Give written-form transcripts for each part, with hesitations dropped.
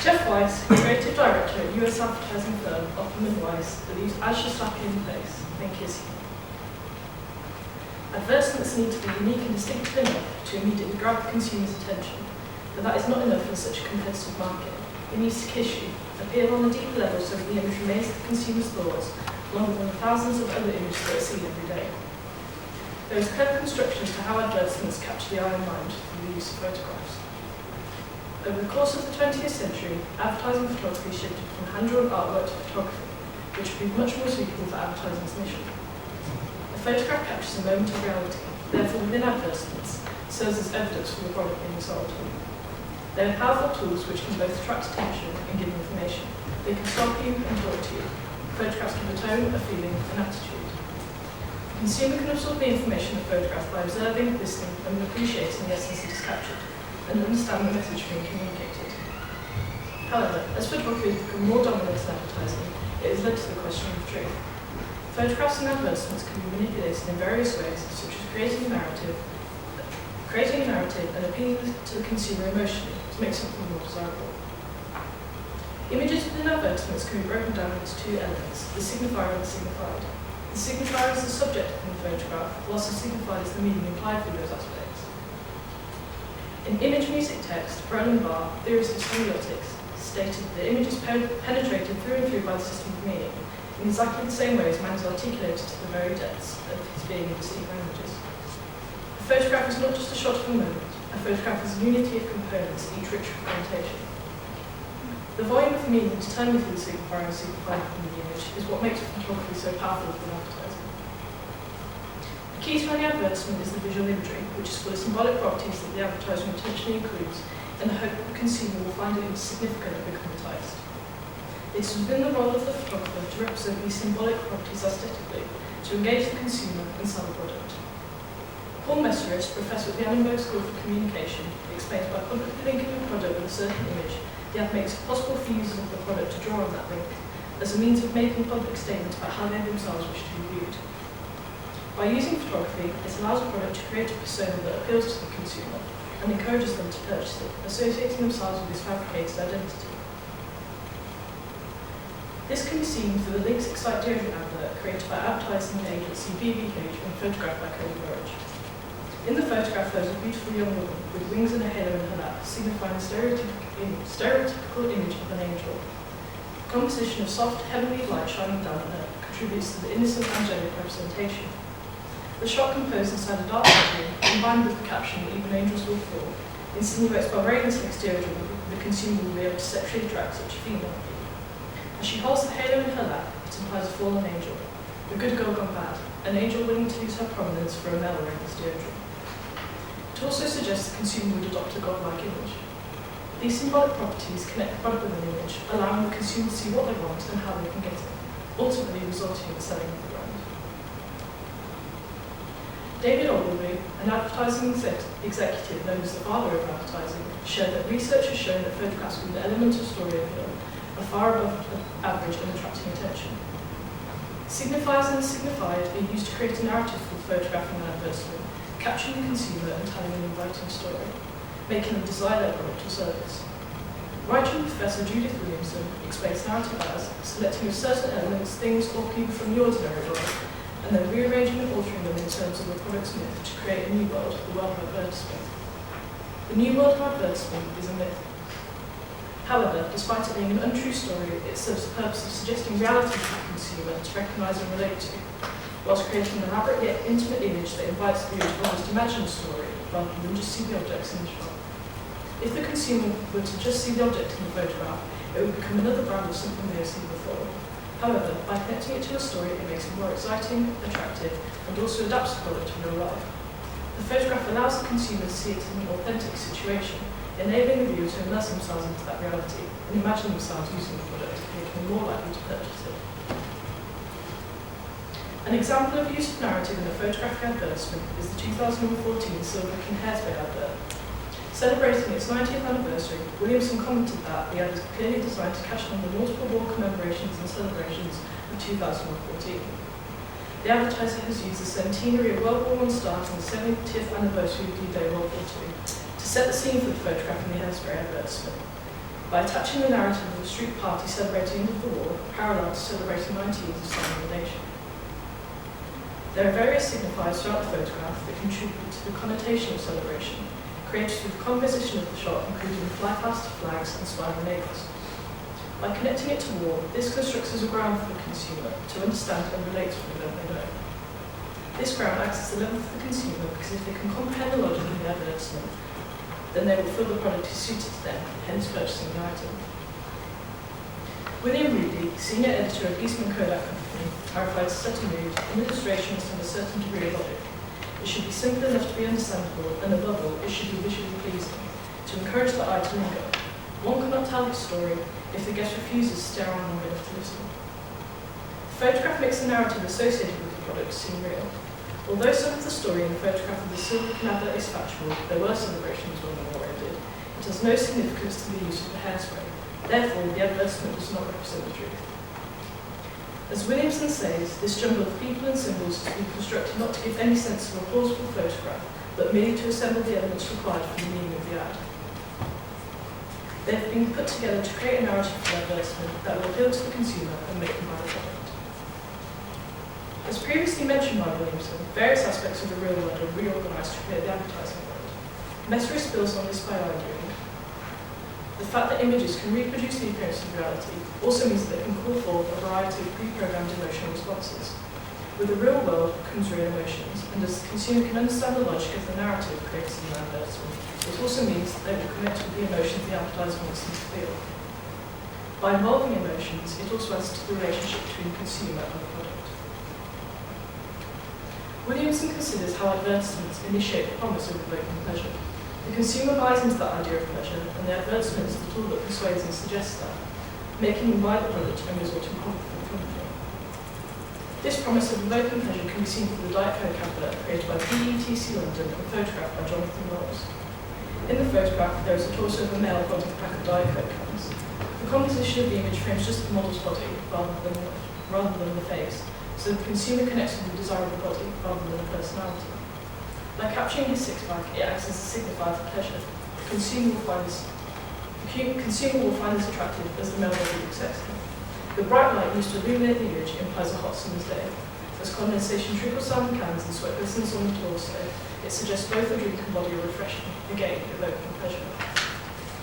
Jeff Weiss, creative director at US advertising firm Opperman Weiss, believes as just like in place, Simkiss. Advertisements need to be unique and distinctive enough to immediately grab the consumer's attention, but that is not enough in such a competitive market. It needs to kiss you, appeal on a deeper level so that the image remains the consumer's thoughts, longer than the thousands of other images that are seen every day. There is clever construction to how advertisements capture the eye and mind through the use of photographs. Over the course of the 20th century, advertising photography shifted from hand-drawn artwork to photography, which would be much more suitable for advertising's mission. A photograph captures a moment of reality, therefore within advertisements, serves as evidence for the product being sold. They are powerful tools which can both attract attention and give information. They can stop you and talk to you. Photographs give a tone, a feeling, an attitude. The consumer can absorb the information of photographs by observing, listening, and appreciating the essence it is captured, and understand the message being communicated. However, as photography has become more dominant in advertising, it has led to the question of truth. Photographs and advertisements can be manipulated in various ways, such as creating a narrative and appealing to the consumer emotionally to make something more desirable. Images within advertisements can be broken down into two elements, the signifier and the signified. The signifier is the subject of the photograph, whilst the signified is the meaning implied through those aspects. In image music text, Roland Barthes, theorist of semiotics, stated that image is penetrated through and through by the system of meaning, in exactly the same way as man is articulated to the very depths of his being in distinct languages. A photograph is not just a shot of a moment, a photograph is a unity of components, each rich with connotation. The volume of meaning determined through the signifier and signified in the image is what makes photography so powerful for advertising. The key to any advertisement is the visual imagery, which is full of symbolic properties that the advertiser intentionally includes in the hope that the consumer will find it significant and become enticed. It is within the role of the photographer to represent these symbolic properties aesthetically, to engage the consumer and sell the product. Paul Messerich, professor at the Annenberg School for Communication, explains by publicly linking a product with a certain image, the ad makes it possible for users of the product to draw on that link as a means of making public statements about how they themselves wish to be viewed. By using photography, it allows a product to create a persona that appeals to the consumer and encourages them to purchase it, associating themselves with this fabricated identity. This can be seen through the Lynx Excite deodorant advert created by advertising agency BBH and photographed by Cody Burridge. In the photograph, there is a beautiful young woman with wings and a halo in her lap, signifying the stereotypical image of an angel. The composition of soft, heavenly light shining down on her contributes to the innocent angelic representation. The shot composed inside a dark bedroom, combined with the caption that even angels will fall, insinuates by wearing this Lynx deodorant the consumer will be able to sexually attract such a female. As she holds the halo in her lap, it implies a fallen angel, a good girl gone bad, an angel willing to lose her prominence for a male wearing this deodorant. It also suggests the consumer would adopt a godlike image. These symbolic properties connect the product with an image, allowing the consumer to see what they want and how they can get it, ultimately resulting in the selling of the brand. David Ogilvy, an advertising executive known as the father of advertising, shared that research has shown that photographs with an element of story appeal are far above average in attracting attention. Signifiers and signified are used to create a narrative for photographing an advertisement, capturing the consumer and telling an inviting story, making them desire their product or service. Writing Professor Judith Williamson explains narrative as selecting of certain elements, things, or people from the ordinary world, and then rearranging and altering them in terms of the product's myth to create a new world, the world of advertisement. The new world of advertisement is a myth. However, despite it being an untrue story, it serves the purpose of suggesting reality to the consumer to recognise and relate to, whilst creating an elaborate yet intimate image that invites the viewer to almost imagine a story rather than just see the objects in the shot. If the consumer were to just see the object in the photograph, it would become another brand of something they have seen before. However, by connecting it to a story, it makes it more exciting, attractive, and also adapts the product to real life. The photograph allows the consumer to see it in an authentic situation, enabling the viewer to immerse themselves into that reality and imagine themselves using the product, making them more likely to purchase it. An example of use of narrative in a photographic advertisement is the 2014 Silver King Hairspray advert. Celebrating its 90th anniversary, Williamson commented that the ad is clearly designed to catch on the multiple war commemorations and celebrations of 2014. The advertiser has used the centenary of World War I start and the 70th anniversary of D-Day World War II to set the scene for the photograph in the Hairspray advertisement. by attaching the narrative of a street party celebrating the end of the war parallel to celebrating 90 years of standing the nation. There are various signifiers throughout the photograph that contribute to the connotation of celebration, created through the composition of the shot, including fly past flags and smiling neighbours. By connecting it to war, this constructs as a ground for the consumer to understand and relate to the event they know. This ground acts as a level for the consumer because if they can comprehend the logic of the advertisement, then they will feel the product is suited to them, hence purchasing the item. William Reedy, senior editor of Eastman Kodak Company, clarified to set a mood, an illustration must have a certain degree of logic. It should be simple enough to be understandable, and above all, it should be visually pleasing, to encourage the eye to linger. One cannot tell his story if the guest refuses to stay around long enough to listen. The photograph makes the narrative associated with the product seem real. Although some of the story in the photograph of the Simkiss advert is factual, there were celebrations when the war ended, it has no significance to the use of the hairspray. Therefore, the advertisement does not represent the truth. As Williamson says, this jumble of people and symbols has been constructed not to give any sense of a plausible photograph, but merely to assemble the elements required for the meaning of the ad. They have been put together to create a narrative for the advertisement that will appeal to the consumer and make them buy the product. As previously mentioned by Williamson, various aspects of the real world are reorganised to create the advertising world. Messerich builds on this by arguing the fact that images can reproduce the appearance of reality also means that they can call forth a variety of pre-programmed emotional responses. With the real world comes real emotions, and as the consumer can understand the logic of the narrative created in the advertisement, it also means that they will connect with the emotions the advertisement wants them to feel. By involving emotions, it also adds to the relationship between the consumer and the product. Williamson considers how advertisements initiate the promise of evoking pleasure. The consumer buys into that idea of pleasure, and the advertisement is the tool that persuades and suggests that, making him buy the product and result in profit for the company. This promise of evoking pleasure can be seen through the Diet Coke advert created by PETC London and photographed by Jonathan Rolls. In the photograph, there is a torso of a male holding a pack of Diet Coke cans. The composition of the image frames just the model's body rather than the face, so the consumer connects with the desirable body rather than the personality. By capturing his six-pack, it acts as a signifier for pleasure. The consumer will find this attractive as the male body looks sexy. The bright light used to illuminate the image implies a hot summer's day. As condensation trickles down the cans and sweat glistens on the torso, it suggests both a drink and body are refreshing, again evoking pleasure.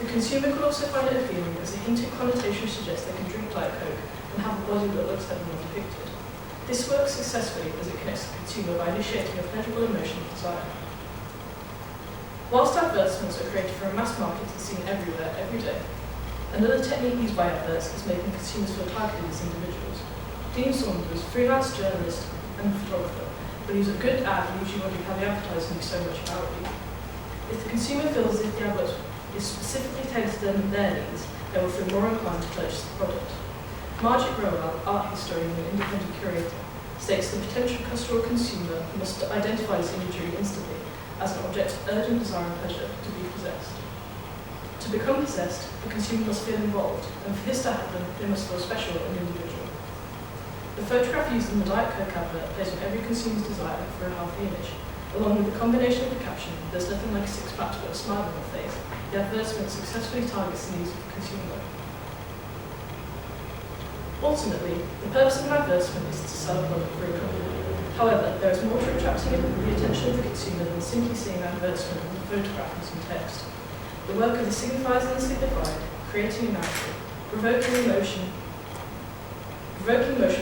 The consumer could also find it appealing as a hinted connotation suggests they can drink Diet Coke and have a body that looks like the one depicted. This works successfully as it connects the consumer by initiating a pleasurable emotion of desire. Whilst advertisements are created for a mass market and seen everywhere, every day, another technique used by adverts is making consumers feel targeted as individuals. Dean Saunders, freelance journalist and photographer, believes a good ad leaves you wondering how the advertising knew so much about you. If the consumer feels as if the advert is specifically tailored to them and their needs, they will feel more inclined to purchase the product. Margit Growell, art historian and independent curator, states the potential customer or consumer must identify this imagery instantly as an object of urgent desire and pleasure to be possessed. To become possessed, the consumer must feel involved, and for this to happen, they must feel special and individual. The photograph used in the Diet Coke advert plays on every consumer's desire for a healthy image. Along with the combination of the caption, "There's nothing like a six-pack to put a smile on your face," the advertisement successfully targets the needs of the consumer. Ultimately, the purpose of an advertisement is to sell a product for a company. However, there is more to attracting the attention of the consumer than simply seeing an advertisement with a photograph and some text. The work of the signifiers and the signified, creating a narrative, provoking emotion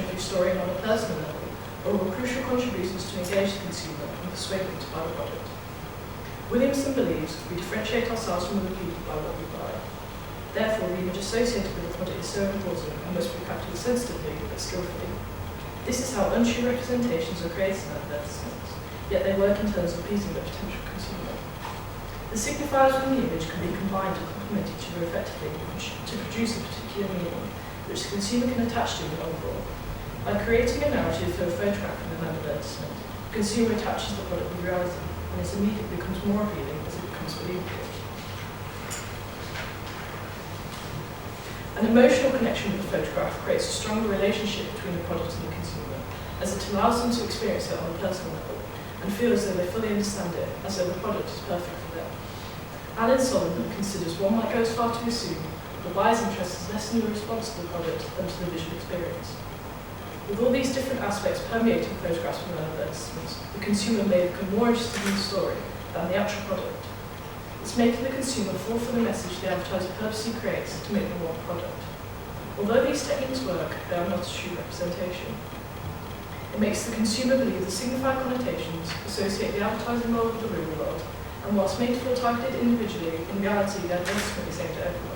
through story and on a personal level, are all crucial contributors to engage the consumer and persuade them to buy the product. Williamson believes we differentiate ourselves from other people by what we buy. Therefore, the image associated with the product is so important and must be crafted sensitively but skillfully. This is how untrue representations are created in advertisements, yet they work in terms of pleasing the potential consumer. The signifiers within the image can be combined to complement each other effectively to produce a particular meaning, which the consumer can attach to in the long run. By creating a narrative through a photograph in an advertisement, the consumer attaches the product with reality, and it immediately becomes more appealing as it becomes believable. An emotional connection with the photograph creates a stronger relationship between the product and the consumer, as it allows them to experience it on a personal level and feel as though they fully understand it, as though the product is perfect for them. Alan Solomon considers one might go as far to assume The buyer's interest is less in the response to the product than to the visual experience. With all these different aspects permeating photographs from advertisements, the consumer may become more interested in the story than the actual product. It's making the consumer fall for the message the advertiser purposely creates to make them want the product. Although these techniques work, they are not a true representation. It makes the consumer believe the signified connotations associate the advertising role with the real world, and whilst made to feel targeted individually, in reality the advertisement is aimed at everyone.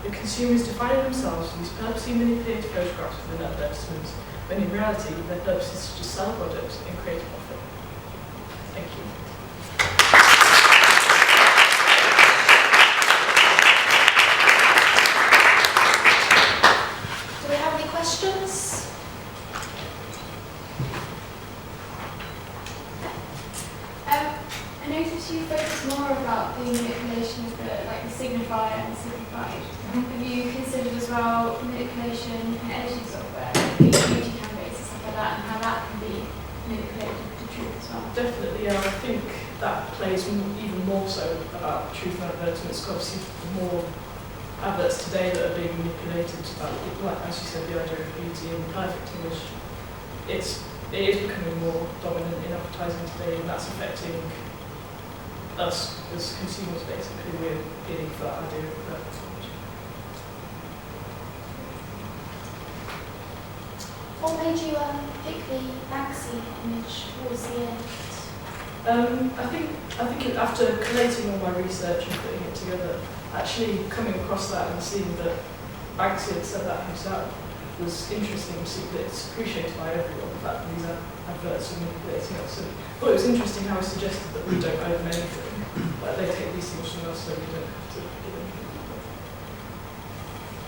The consumer is defining themselves to use purposely manipulated photographs within advertisements, when in reality their purpose is to just sell products and create a profit. Thank you. Do we have any questions? I noticed you focus more about the manipulation of the signifier and signified. Have you considered as well manipulation in editing software, like beauty campaigns and stuff like that, and how that can be manipulated to truth as well? Definitely, yeah. I think that plays even more so about truth and advertisements. Obviously, more adverts today that are being manipulated about, like as you said, the idea of beauty and perfect image. It is becoming more dominant in advertising today, and that's affecting us as consumers. Basically, we're bidding for that idea of perfect image. What made you pick the Banksy image towards the end? I think after collating all my research and putting it together, actually coming across that and seeing that Banksy had said that himself was interesting to see that it's appreciated by everyone, the fact that these adverts are manipulating us. So I thought it was interesting how he suggested that we don't owe them anything, but they take these things from us so we don't have to give anything.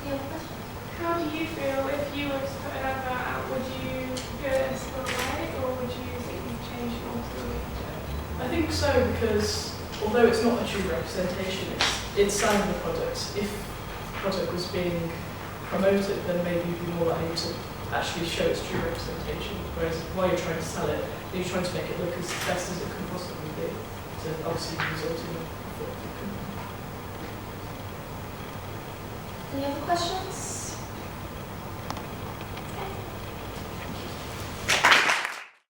You have a question? How do you feel if you were to put an advert out? Would you go a similar way, or would you think you'd change more to the way you do it? I think so, because although it's not a true representation, it's selling the product. If the product was being promoted, then maybe you'd be more likely to actually show its true representation. Whereas while you're trying to sell it, you're trying to make it look as best as it can possibly be to obviously result in a profit. Any other questions?